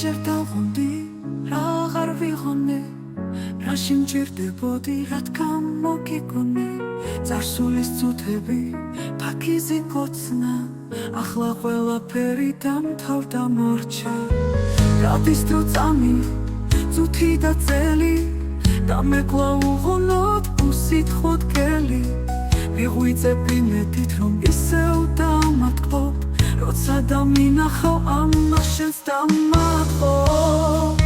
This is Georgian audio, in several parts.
ჯერ დავღუნდი რა აღარ ვიღონე რა სიმჭირდებოდი რადგან მოგიგონე წარსულის წუთები ფაქიზი გოცნა ახლა ყველაფერი დამთავრდა მორჩა გადის დროწამი წუთი და წელი და მე კვლავ უღონოდ უსიტყვოდ გელი მიღვიძები მეტით რომ ისევ დამატყობ როცა დამინახავ ამას შენს დამატყობ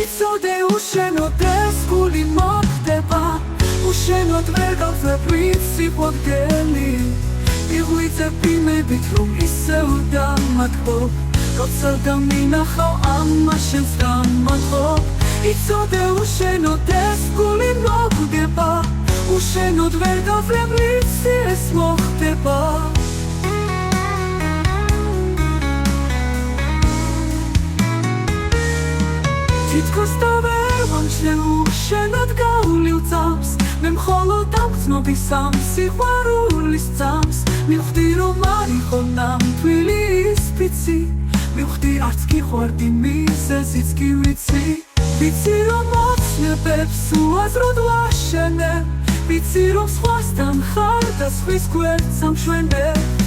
იცოდე უშენოდ ეს გული მოხდება უშენოდ ვერ გავწევ სიყვარული გელი მიღვიძები მეტით რომ ისევ დამატყობ როცა დამინახავ ამას შენს დამატყობ იცოდე უშენოდ ეს გული მოხდება უშენოდ ვერ გავწევ ეს მოხდება თითქოს და ვერ ვამჩნე უშენოდ გავლილ წამს მე მხოლოდ ამგზნობი სამსიყვარულის წამს მივხვდი რომ არ იყო ნამდვილი ის ფიცი მივხვდი არც გიყვარდი მიზეზიც კი ვიცი ვიცი რომ მოცნებებს უაზროდ ვაშენებ ვიცი რომ სხვასთან ხარ და სხვის გვერდს ამშვენებ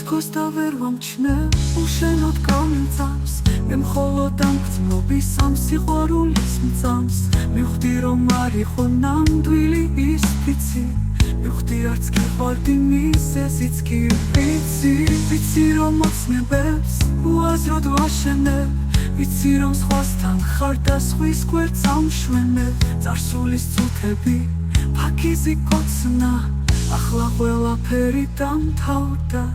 თითქოს და ვერ ვამჩნე უშენოდ გავლილ წამს მე მხოლოდ ამგზნობი სამსიყვარულის წამს მივხვდი რომ არ იყო ნამდვილი ის ფიცი მივხვდი არც გიყვარდი მიზეზიც კი ვიცი ვიცი რომ მოცნებებს უაზროდ ვაშენებ ვიცი რომ სხვასთან ხარ და სხვის გვერდს ამშვენებ წარსულის წუთები ფაქიზი გოცნა ახლა ყველაფერი დამთავრდა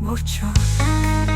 მორჩა